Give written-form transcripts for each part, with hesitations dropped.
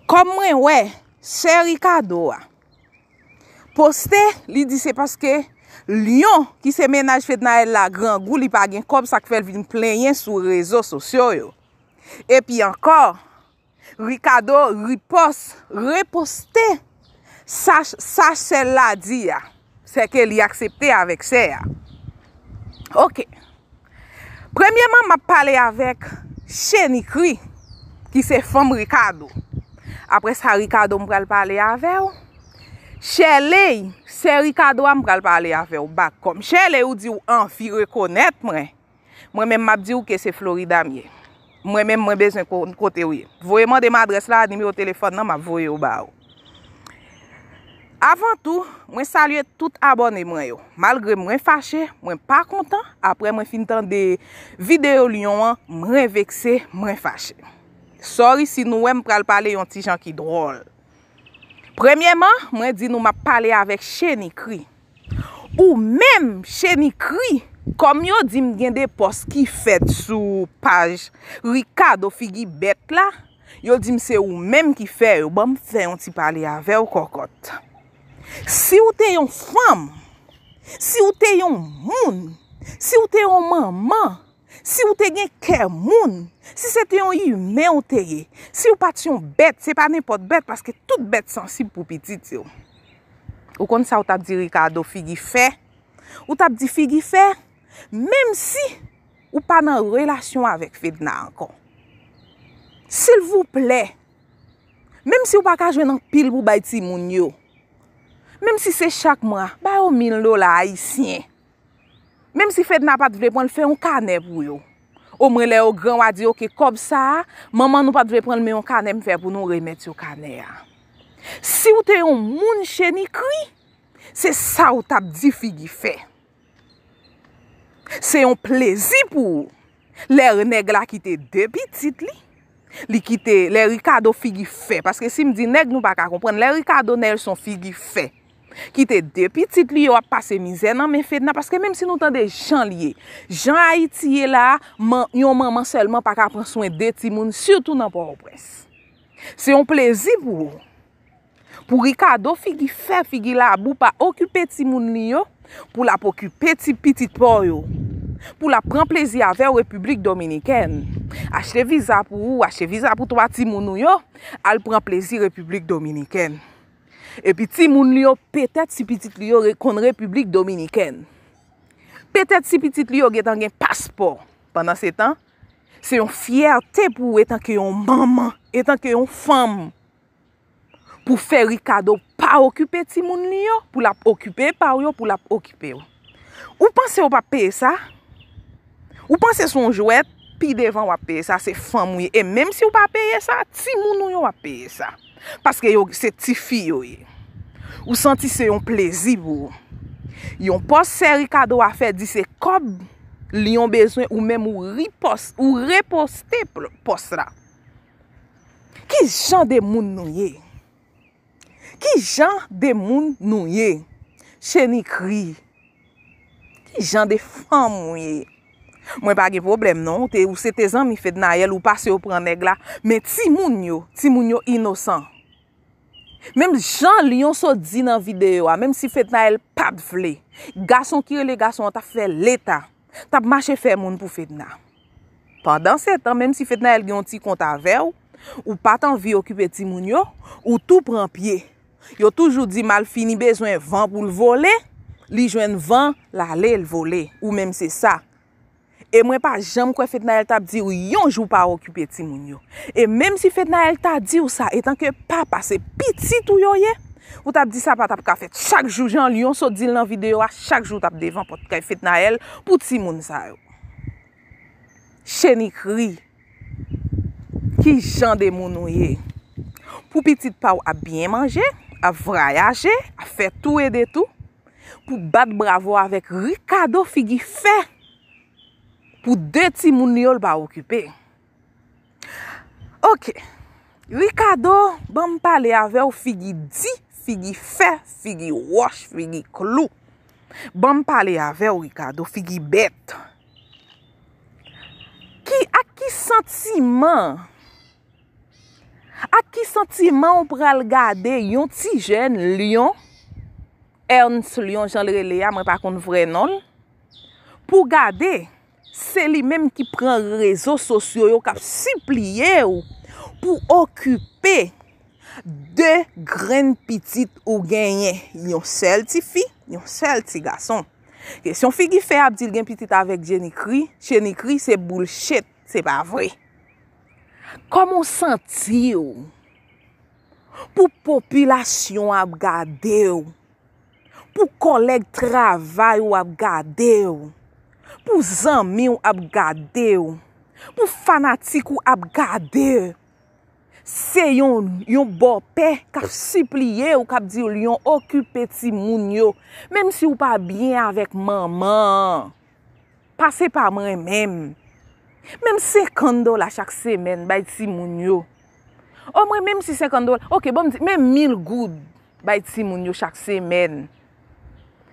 Comme moi, ouais, c'est Ricardo. Poste, li dit c'est parce que Lion qui se ménage fait dans la grand goût, li pa gen comme ça que fait vinn plaigner sur les réseaux sociaux yo. Et puis encore, Ricardo reposte ça celle-là dit c'est que li accepté avec ça. OK. Premièrement, m'a parlé avec Chenikri qui c'est femme Ricardo. Après ça Ricardo m'pral parler avec ou. Shelley, c'est Ricardo m'pral parler avec ou back comme Shelley ou dit ou envie reconnaître moi même m'a dit ou que c'est Florida mieux. Moi même moi besoin côté oui. Voyez-moi de m'adresse là numéro téléphone nan m'a voyer ou ba ou. Avant tout, moi salue tout abonné moi yo. Malgré moi fâché, moi pas content, après moi fin temps de vidéo lion, moi vexé, moi fâché. Sorry si nous même pral parler un petit gens qui drôle. Premièrement, moi dit nous m'a parler avec Chenikri. Ou même Chenikri, comme yo dit m'gen des posts qui fait sur page Ricardo Figi bête là, yo dit c'est ou même qui fait, yo bon fait un petit parler avec ou cocotte. Si ou te yon femme, si ou te yon moun, si ou te yon maman, si ou te gen kè moun, si c'était yon humain ou te ye, si ou pas yon bête, c'est pas n'importe bête parce que toute bête sensible pour petit yo. Ou kon ça ou t'a dit Ricardo Figi fait, ou t'a dit Figi fait, même si ou pas dans relation avec Fedna encore. S'il vous plaît, même si ou pas ka jouer dans pile pour bay ti moun yo. Même si c'est chaque mois, ba yo $1000 haïtien. Même si Fedna pas vle prendre faire un carnet pour yo. Au moins les grand wa di OK comme ça, maman nous pas vle prendre mais un carnet me faire pour nous remettre au carnet. Si ou te yon moun Chenikri, c'est ça ou t'a dit Figi fait. C'est un plaisir pour les nèg la qui te deux petites li quitte les Ricardo Figi fait parce que si me dit nèg nous pas comprendre les Ricardo Nelson Figi fait qui te deux petites li yo a passé misère nan men Fedna parce que même si nous tande gens lié Jean Haïti là yon maman seulement pas ka prendre soin de ti moun surtout dans Port-au-Prince. C'est un plaisir pour Ricardo Figi fait Figi la bou pas occuper ti moun li yo pour la occuper ti petit port yo. Pour la prendre plaisir avec République Dominicaine. Acheter visa pour toi ti moun yo, al prend plaisir République Dominicaine. Et puis ti moun yo peut-être si petit li yo reconnait République Dominicaine. Peut-être si petit li yo gen passeport. Pendant ce temps, c'est une fierté pour étant que yon maman, étant que yon femme. Pour faire Ricardo pas occuper ti moun li yo, pour la occuper par yo, pour la occuper yo. Ou pensez ou pas payer ça? Ou pensez son jouet, puis devant ou payer ça, c'est femme ou et même si ou pas payer ça, ti moun ou va payer ça. Parce que c'est ti fille ou senti c'est un plaisir pour yon poste Ricardo a fait dit c'est comme li yon besoin ou même ou reposter poste là. Qui genre de moun nou ye? Qui genre de moun nou ye? Chenikri. Qui genre de femme ou ye? Moi pas de problème non, ou c'est tes amis fait de Naël ou passer au prendre nèg là, mais ti moun yo innocent. Même Jean Lion so dit dans vidéo, même si fait Naël pas vle. Garçon qui les garçons t'a fait l'état. T'a marché faire moun pour Fedna. Pendant ce temps même si fait Naël gen ti compte avec ou pas envie occuper ti moun yo, ou tout prend pied. Yo toujours dit mal fini besoin vent pour le voler, li joine vent l'aller le voler ou même c'est ça. Et moi pas jamais quoi Fedna t'a dit ou yon jou pas occuper ti moun yo. Et même si Fedna t'a dit ou ça étant que papa c'est petit ou yo ye, ou t'a dit ça pas t'a fait chaque jour Jean Lion so dit dans vidéo à chaque jour t'a devant pour Fedna pour ti moun ça yo. Chenikri qui genre de moun ou ye. Pour petit pa ou a bien manger, a voyager, a faire tout et de tout pour battre bravo avec Ricardo Figi fait. Pour deux ti moun yo pas occuper. OK. Ricardo, bon parler avec ou Figi dit, Figi fait, Figi wash, Figi clou. Bon parler avec ou Ricardo Figi bête. Qui a qui sentiment A ki sentiment ou pral gade yon ti jen lion, Ernst Lion Jean Lelea, mwen pa kon vre non, pour gade, c'est li même qui prend réseaux sociaux yo k'ap supplier ou pour occuper deux graines petites ou gagner yon seul ti fi, yon seul ti garçon. Question fi qui fait abdil gen petit avec Jenny Cri, c'est bullshit, c'est pas vrai. Comment senti ou pour population ap gade ou, pour collègue travail ou ap gade ou, pour zami ou ap gade ou, pour fanatique ou ap gade, c'est yon bopé k'ap supplier ou k'ap di ou yon occuper ti moun yo, même si ou pas bien avec maman, passez par moi même 50 $ chaque semaine bay ti moun yo. Au moins même si 50 $, OK, bon même 1000 goud bay ti moun yo chaque semaine.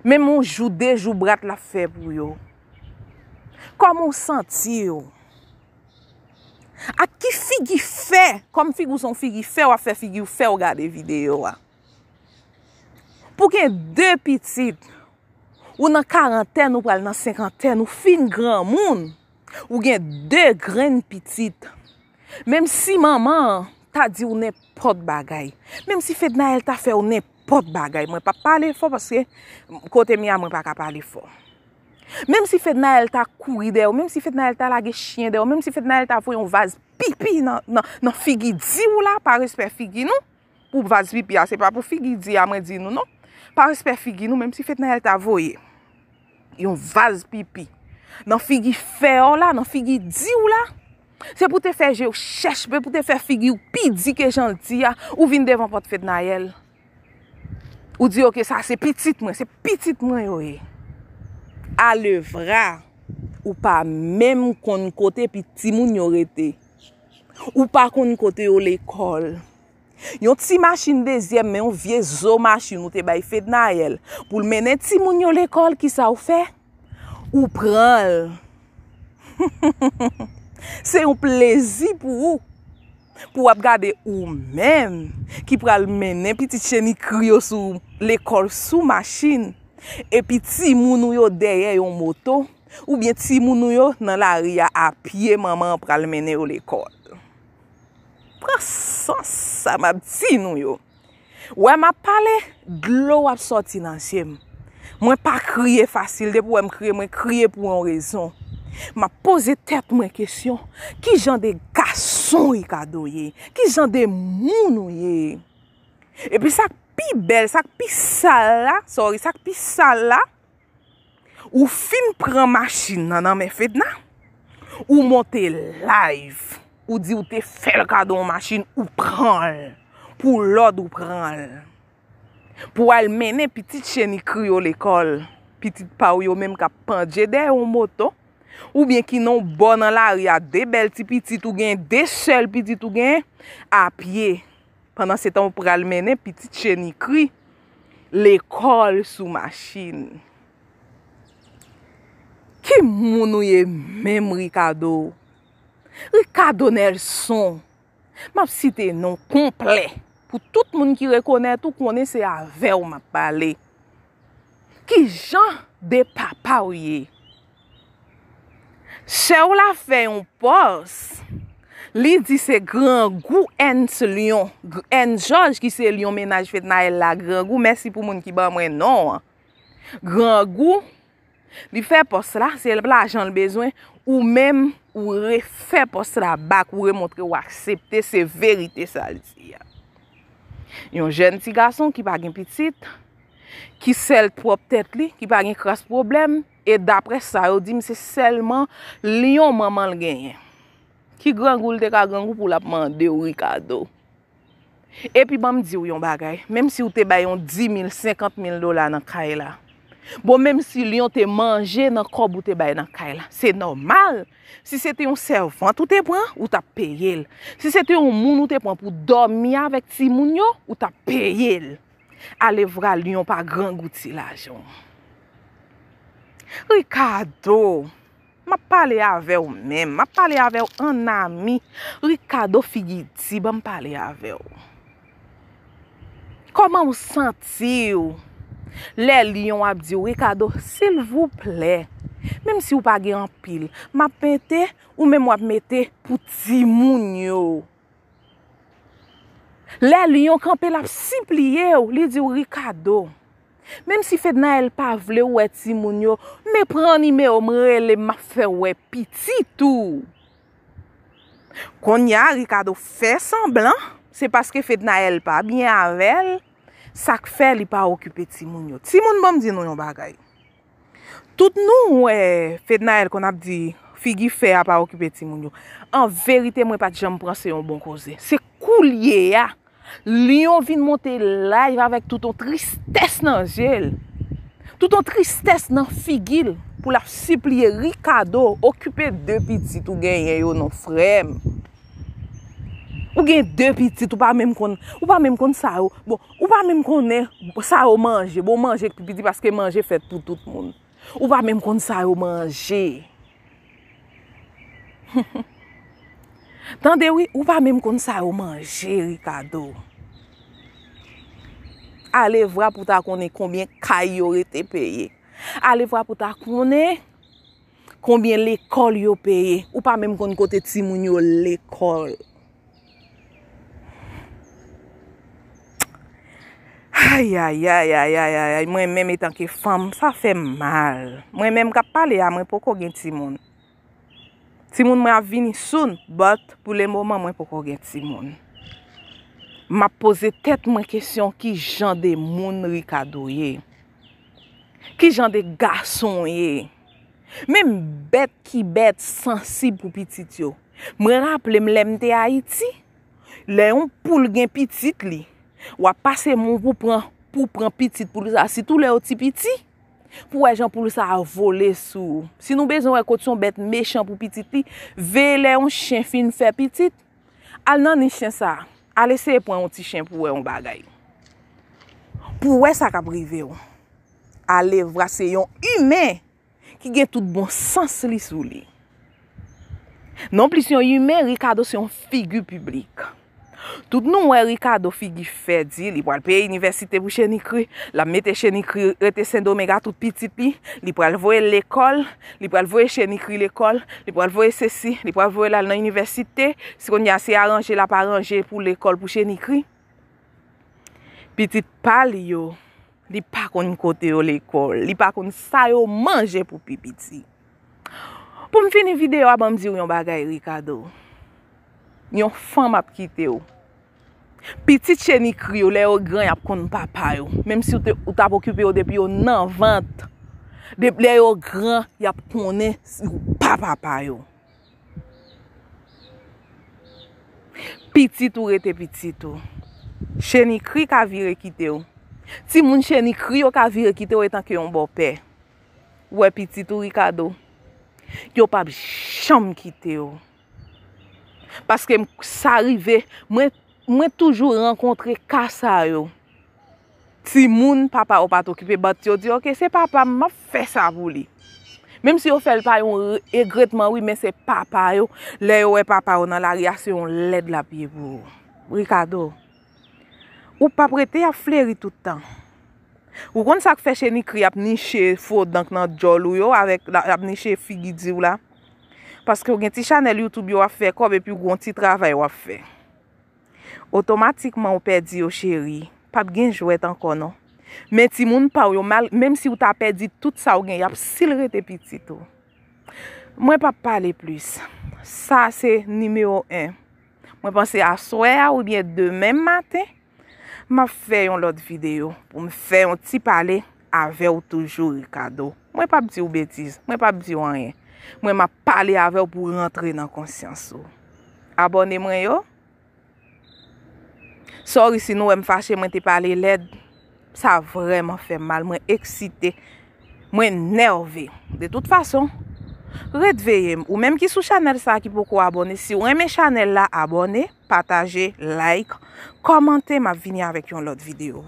Même on joue deux jours brat la fait pour yo. Comment senti yo? A qui figi fait, comme figou son figi fait ou a fait figi ou fait ou regarder vidéo. Pour qu'il y ait deux petites, ou dans quarantaine ou pral dans cinquantaine, ou fin grand moun, ou gen deux graines petites. Même si maman t'a dit ou n'importe bagay, même si fête Noël t'a fait ou n'importe bagay, moi pas parler fort parce que côté mia moi pas parler fort. Même si fête Noël t'a couru de, même si fête Noël t'a lagé chien de, même si fête Noël t'a fait un vase pipi dans figi di ou là par respect figi nous, pour vase pipi c'est pas pour figi di a moi di nous non. Par respect figi nous, même si fête Noël t'a voyé un vase pipi dans figi fait là, dans figi di ou là, c'est pour te faire je cherche pour te faire figi ou pidi que gentil ou vinn devant porte fête Noël. Ou dit OK ça c'est petite moi yo. À l'œuvre ou pas même kon côté petit moun yo rete. Ou pas kon côté yo l'école. Yon ti machine deuxième mais on vieux zo machine ou te bay fête Noël pour mener ti moun yo l'école qui ça ou fait ou prend. C'est un plaisir pour regarder ou même qui pral mener petit Jenny Cri sous l'école sous machine et puis ti moun yo derrière yon moto ou bien ti moun yo dans la rue à pied maman pral mener au l'école. Prends ça m'a dit nou yo. Ouais m'a parlé de l'eau a sorti dans ciem. Moi pas crier facile de pour me crier, moi crier pour une raison. M'a posé tête moi question, qui genre de garçon y kadoye, qui genre de moun yé. Et puis ça pi belle, ça pi sale là, ça pi sale là. Ou fin prend machine nan men fête na, ou monter live, ou dit ou te fait le cadeau machine ou prend pour l'ordre ou prend. Pour aller mener petite Jenny Cri au l'école, petite pa ou yo même ka panje derrière un moto. Ou bien qui non bon dans la rue, des belles petites ou gen des seuls petites ou gen à pied. Pendant ce temps pour aller mener petite Jenny Cri l'école sous machine. Qui moun ou ye même Ricardo Nelson. M'a cité nom complet pour tout le monde qui reconnaît ou connaît c'est avec ou m'a parlé. Qui Jean de papa ou ye. Che ou la fait un poste. Li dit c'est grand goût Ernst Lion, Ernst George qui c'est Lion ménage fête Noël la grand goût. Merci pour moun qui ba moi non. Grand goût. Li fait poste là, c'est l'argent le besoin ou même ou refait poste là bac ou remontrer ou accepter c'est vérité ça le dit. Yon jeune petit garçon qui pas gen petite, qui sel propre tête li, qui pas gen crasse problème. Et d'après ça, on dit c'est seulement lion maman le gagne. Qui grand goût te ka grand goût pour la demander au Ricardo. Et puis me dit ou yon bagay, même si ou te bay yon 10 000, 50 000 $ dans kay la. Bon même si lion te manger dans cob ou te bay dans kay la, c'est normal. Si c'était un servant ou te prend ou t'a payé. Si c'était un moun ou te prend pour dormir avec ti moun yo ou t'a payé. Allez voir lion pas grand goût ti l'argent. Ricardo, m'a parlé avec ou même, m'a parlé avec un ami, Ricardo Figuiti, m'a parlé avec ou. Comment vous sentez ou? Les lions a dit Ricardo, s'il vous plaît, même si vous pas en pile, m'a pété ou même m'a mettez pour ti moun yo. Les lions campé la supplié ou, li dit Ricardo. Même si Fednael pas vle ou ti moun yo, mais prend numéro m'rele m'a fait ouais petit tout. Kon ya Ricardo fait semblant, c'est parce que Fednael pas bien avec. Ça fait li pas occuper ti moun yo. Ti moun bon dit nou yon bagay. Tout nous Fednael qu'on a dit Figi fait a pas occuper ti moun yo. En vérité moi pas jamais penser un bon cause. C'est coulier ya. Lion vient monter live avec tout ton tristesse dans gel. Tout ton tristesse dans Figil pour la supplier Ricardo occuper deux petits ou gagner yo non frère. Ou gen deux petits ou pas même kon ça bon ou pas même connaît ça au manger bon manger petit parce que manger fait pour tout le monde ou pas même kon ça au manger tendez oui ou pas même kon ça au manger Ricardo allez voir pour ta connaître combien caille aurait été payé allez voir pour ta connaître combien l'école yo payé ou pas même kon côté ti moun yo l'école. Aïe, aïe, aïe, aïe, aïe, aïe, moi-même étant que femme, ça fait mal. Moi-même, quand parler à moi, pourquoi gen ti moun? Ti moun m'a vini soon, but pour le moment, moi, pourquoi gen ti moun? M'a posé tête moi question qui genre de moun Ricardo ye? Qui genre de garçon ye? Même bête qui bête sensible pour petit yo. Moi rappelle m'lemte Haïti, les on poule gen petit li. Ou a passer mon pour prendre petit pour ça si tous les petits petit pour gens pour ça voler sous si nous besoin côté son bête méchant pour petit li vele un chien fin fait petit al nan ni chien ça al essayer prendre un petit chien pour un bagay pour ça ka privé aller voir c'est un humain qui gen tout bon sens li sou li non plus un humain Ricardo c'est une figure publique. Tout nous Ricardo Figi fait dit li pral payer université pour Chenikri la mette Chenikri rete Saint-Domingue tout petit li pral voyer l'école li pral voyer Chenikri l'école li pral voyer ceci li pral voyer là dans université si on y a assez arranger la pas arranger pour l'école pour Chenikri petit pal yo li pas kon côté yo l'école li pas kon ça yo manger pour pipiti pour me finir vidéo a me dire yon bagay Ricardo yon femme a quitté yo petit Chenikri yo le grand y a kon papa yo même si ou t'a occupé yo depuis yo nan vente depuis yo grand y a konné papa yo petit ou rete petit ou Chenikri ka vire quitter yo ti moun Chenikri yo ka vire quitter yo étant que yon bon père ouais petit ou Ricardo yo pas jamais quitter yo parce que ça arrive moi toujours rencontrer kasa yo ti moun papa ou pas t'occuper bat yo dit OK c'est papa m'a fait ça pour lui même si on fait pas un regrettement oui mais c'est papa yo les ouais papa ou dans la réaction l'aide la pied pour Ricardo ou pas prêter à fleurir tout le temps ou quand ça fait Chenikri a niché faux donc dans jolou yo avec a niché Figidi ou là parce que gen ti channel YouTube yo a fait comme et puis gon ti travail ou a fait automatiquement on perdi yo chéri pas gen jouet encore non mais ti moun pa yo mal même si ou t'a perdu tout ça ou gen y a s'il rete petit tout moi pas parler plus ça c'est numéro 1 moi penser à soir ou bien demain matin m'a fait une autre vidéo pour me faire un petit parler avec ou toujours Ricardo moi pas dire bêtise moi pas dire rien moi m'a parler avec pour rentrer dans conscience abonnez-moi yo sorry si nous me fâché moi te parler l'aide ça vraiment fait mal moi excité moi énervé de toute façon réveillez ou même qui sous channel ça qui pourquoi abonner si vous aimez channel là abonnez partagez like commentez m'a venir avec une autre vidéo